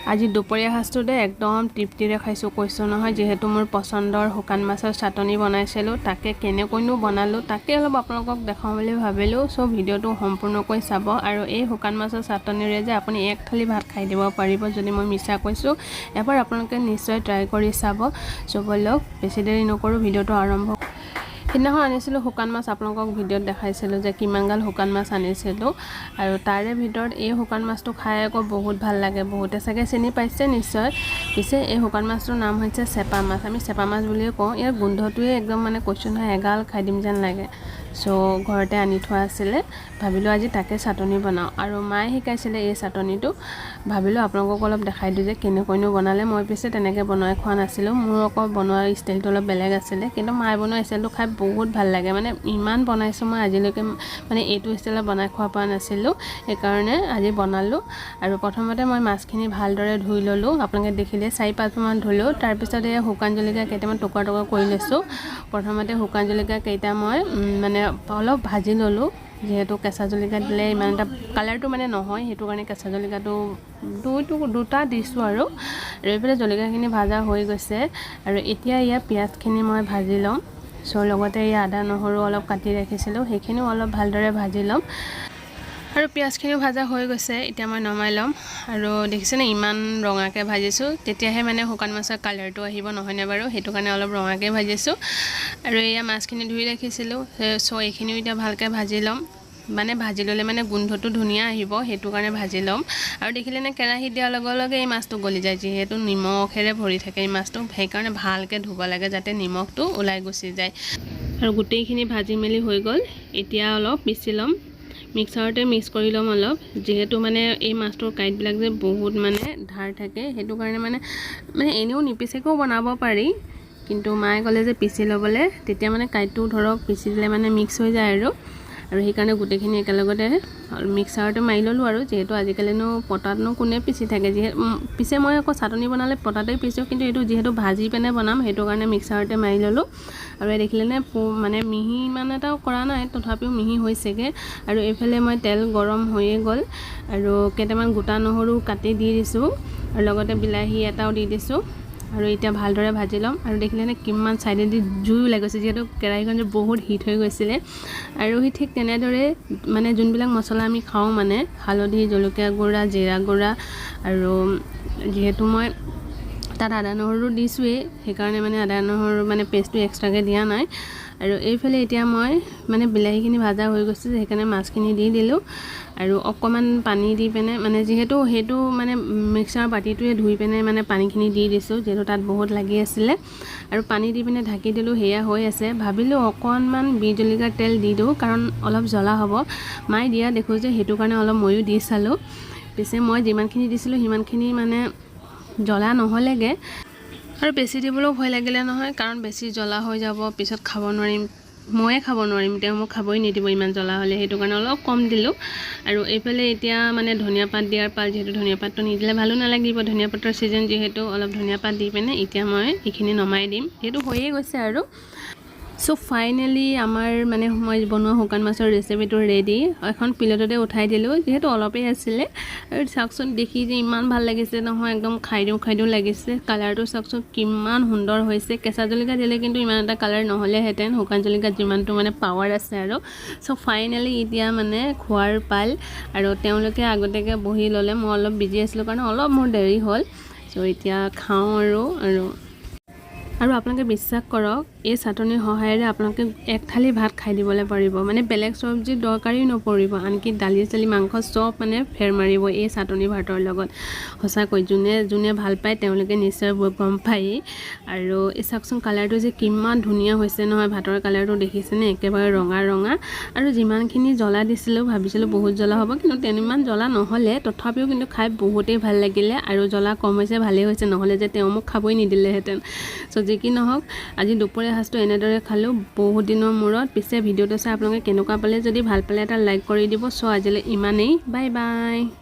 আজি দুপৰীয়া সাজটোতে একদম তৃপ্তিৰে খাইছোঁ কৈছোঁ নহয় যেহেতু মোৰ পচন্দৰ শুকান মাছৰ চাটনি বনাইছিলোঁ তাকে কেনেকৈনো বনালোঁ তাকে অলপ আপোনালোকক দেখাওঁ বুলি ভাবিলোঁ চ' ভিডিঅ'টো সম্পূৰ্ণকৈ চাব আৰু এই শুকান মাছৰ চাটনিৰে যে আপুনি এক থালি ভাত খাই দিব পাৰিব যদি মই মিছা কৈছোঁ এবাৰ আপোনালোকে নিশ্চয় ট্ৰাই কৰি চাব চ' বলক বেছি দেৰি নকৰোঁ ভিডিঅ'টো আৰম্ভ সিদিনাখন আনিছিলোঁ শুকান মাছ আপোনালোকক ভিডিঅ'ত দেখাইছিলোঁ যে কিমানগাল শুকান মাছ আনিছিলোঁ আৰু তাৰে ভিতৰত এই শুকান মাছটো খাই আকৌ বহুত ভাল লাগে বহুতে চাগে চিনি পাইছে নিশ্চয় পিছে এই শুকান মাছটোৰ নাম হৈছে চেপা মাছ আমি চেপা মাছ বুলিয়ে কওঁ ইয়াৰ গোন্ধটোৱে একদম মানে কৈছোঁ নহয় এগাল খাই দিম যেন লাগে চ' ঘৰতে আনি থোৱা আছিলে ভাবিলোঁ আজি তাকে চাটনি বনাওঁ আৰু মায়ে শিকাইছিলে এই চাটনিটো ভাবিলোঁ আপোনালোকক অলপ দেখাই দিওঁ যে কেনেকৈনো বনালে মই পিছে তেনেকৈ বনাই খোৱা নাছিলোঁ মোৰ আকৌ বনোৱাৰ ষ্টাইলটো অলপ বেলেগ আছিলে কিন্তু মায়ে বনোৱা ষ্টাইলটো খাই বহুত ভাল লাগে মানে ইমান বনাইছোঁ মই আজিলৈকে মানে এইটো ষ্টাইলত বনাই খোৱা পোৱা নাছিলোঁ সেইকাৰণে আজি বনালোঁ আৰু প্ৰথমতে মই মাছখিনি ভালদৰে ধুই ল'লোঁ আপোনালোকে দেখিলে 4-5 মান ধুলোঁ তাৰপিছত এই শুকান জলকীয়া কেইটামান টুকুৰা টুকুৰা কৰি লৈছোঁ প্ৰথমতে শুকান জলকীয়া কেইটা মই মানে অলপ ভাজি ল'লোঁ যেহেতু কেঁচা জলকীয়া দিলে ইমান এটা কালাৰটো মানে নহয় সেইটো কাৰণে কেঁচা জলকীয়াটো দুটা দিছোঁ আৰু এইফালে জলকীয়াখিনি ভাজা হৈ গৈছে আৰু এতিয়া ইয়াত পিঁয়াজখিনি মই ভাজি ল'ম চ' লগতে এই আদা নহৰু অলপ কাটি ৰাখিছিলোঁ সেইখিনিও অলপ ভালদৰে ভাজি ল'ম আৰু পিঁয়াজখিনিও ভাজা হৈ গৈছে এতিয়া মই নমাই ল'ম আৰু দেখিছেনে ইমান ৰঙাকৈ ভাজিছোঁ তেতিয়াহে মানে শুকান মাছৰ কালাৰটো আহিব নহয়নে বাৰু সেইটো কাৰণে অলপ ৰঙাকৈ ভাজিছোঁ আৰু এয়া মাছখিনি ধুই ৰাখিছিলোঁ চ' এইখিনিও এতিয়া ভালকৈ ভাজি ল'ম মানে ভাজি ল'লে মানে গোন্ধটো ধুনীয়া আহিব সেইটো কাৰণে ভাজি ল'ম আৰু দেখিলে নে কেৰাহীত দিয়াৰ লগে লগে এই মাছটো গলি যায় যিহেতু নিমখেৰে ভৰি থাকে এই মাছটো সেইকাৰণে ভালকৈ ধুব লাগে যাতে নিমখটো ওলাই গুচি যায় আৰু গোটেইখিনি ভাজি মেলি হৈ গ'ল এতিয়া অলপ পিচি ল'ম মিক্সাৰতে মিক্স কৰি ল'ম অলপ যেহেতু মানে এই মাছটোৰ কাঁইটবিলাক যে বহুত মানে ধাৰ থাকে সেইটো কাৰণে মানে এনেও নিপিচেকৈও বনাব পাৰি কিন্তু মায়ে ক'লে যে পিচি ল'বলৈ তেতিয়া মানে কাঁইটটো ধৰক পিচি দিলে মানে মিক্স হৈ যায় আৰু সেইকাৰণে গোটেইখিনি একেলগতে মিক্সাৰতে মাৰি ল'লোঁ আৰু যিহেতু আজিকালিনো পটাতনো কোনে পিচি থাকে পিছে মই আকৌ চাটনি বনালে পটাতেই পিছোঁ কিন্তু এইটো যিহেতু ভাজি পেনে বনাম সেইটো কাৰণে মিক্সাৰতে মাৰি ল'লোঁ আৰু দেখিলেনে মানে মিহি ইমান এটাও কৰা নাই তথাপিও মিহি হৈছেগৈ আৰু এইফালে মই তেল গৰম হৈয়ে গ'ল আৰু কেইটামান গোটা নহৰু কাটি দি দিছোঁ আৰু লগতে বিলাহী এটাও দি দিছোঁ আৰু এতিয়া ভালদৰে ভাজি ল'ম আৰু দেখিলেনে কিমান ছাইডেদি জুই ওলাই গৈছে যিহেতু কেৰাহীখন যে বহুত হিট হৈ গৈছিলে আৰু সি ঠিক তেনেদৰে মানে যোনবিলাক মছলা আমি খাওঁ মানে হালধি জলকীয়া গুড়া জিৰা গুড়া আৰু যিহেতু মই তাত আদা নহৰু দিছোঁৱেই সেইকাৰণে মানে আদা নহৰু মানে পেষ্টটো এক্সট্ৰাকৈ দিয়া নাই আৰু এইফালে এতিয়া মই মানে বিলাহীখিনি ভাজা হৈ গৈছে সেইকাৰণে মাছখিনি দি দিলোঁ আৰু অকণমান পানী দি পেনে মানে যিহেতু সেইটো মানে মিক্সাৰ বাতিটোৱে ধুই পেনে মানে পানীখিনি দি দিছোঁ যিহেতু তাত বহুত লাগি আছিলে আৰু পানী দি পিনে ঢাকি দিলোঁ সেয়া হৈ আছে ভাবিলোঁ অকণমান বিহ জলকীয়াৰ তেল দি দিওঁ কাৰণ অলপ জ্বলা হ'ব মায়ে দিয়া দেখোঁ যে সেইটো কাৰণে অলপ ময়ো দি চালোঁ পিছে মই যিমানখিনি দিছিলোঁ সিমানখিনি মানে জ্বলা নহ'লেগৈ আৰু বেছি দিবলৈও ভয় লাগিলে নহয় কাৰণ বেছি জ্বলা হৈ যাব পিছত খাব নোৱাৰিম ময়ে খাব নোৱাৰিম তেওঁ মোক খাবই নিদিব ইমান জ্বলা হ'লে সেইটো কাৰণে অলপ কম দিলোঁ আৰু এইফালে এতিয়া মানে ধনিয়া পাত দিয়াৰ পাত যিহেতু ধনিয়া পাতটো নিদিলে ভালো নালাগিব ধনিয়া পাতৰ ছিজন যিহেতু অলপ ধনিয়া পাত দি পিনে এতিয়া মই এইখিনি নমাই দিম সেইটো হৈয়ে গৈছে আৰু চ' ফাইনেলি আমাৰ মানে মই বনোৱা শুকান মাছৰ ৰেচিপিটো ৰেডি এখন প্লেটতে উঠাই দিলোঁ যিহেতু অলপেই আছিলে আৰু চাওকচোন দেখি যে ইমান ভাল লাগিছে নহয় একদম খাই দিওঁ লাগিছে কালাৰটো চাওকচোন কিমান সুন্দৰ হৈছে কেঁচা জলকীয়া দিলে কিন্তু ইমান এটা কালাৰ নহ'লেহেঁতেন শুকান জলকীয়াত যিমানটো মানে পাৱাৰ আছে আৰু চ' ফাইনেলি এতিয়া মানে খোৱাৰ পাল আৰু তেওঁলোকে আগতীয়াকৈ বহি ল'লে মই অলপ বিজি আছিলোঁ কাৰণে অলপ মোৰ দেৰি হ'ল চ' এতিয়া খাওঁ আৰু আপোনালোকে বিশ্বাস কৰক এই চাটনিৰ সহায়েৰে আপোনালোকে এক থালি ভাত খাই দিবলৈ পাৰিব মানে বেলেগ চব্জি দৰকাৰী নপৰিব আনকি দালি চালি মাংস চব মানে ফেৰ মাৰিব এই চাটনি ভাতৰ লগত সঁচাকৈ যোনে ভাল পায় তেওঁলোকে নিশ্চয় গম পায়েই আৰু এই চাওকচোন কালাৰটো যে কিমান ধুনীয়া হৈছে নহয় ভাতৰ কালাৰটো দেখিছেনে একেবাৰে ৰঙা আৰু যিমানখিনি জ্বলা দিছিলোঁ ভাবিছিলোঁ বহুত জ্বলা হ'ব কিন্তু ইমান জ্বলা নহ'লে তথাপিও কিন্তু খাই বহুতেই ভাল লাগিলে আৰু জ্বলা কম হৈছে ভালেই হৈছে নহ'লে যে তেওঁ মোক খাবই নিদিলেহেঁতেন চ' যি কি নহওক আজি দুপৰীয়া সাজটো এনেদৰে খালোঁ বহুত দিনৰ মূৰত পিছে ভিডিঅ'টো চাই আপোনালোকে কেনেকুৱা পালে যদি ভাল পালে এটা লাইক কৰি দিব চ' আজিলৈ ইমানেই বাই বাই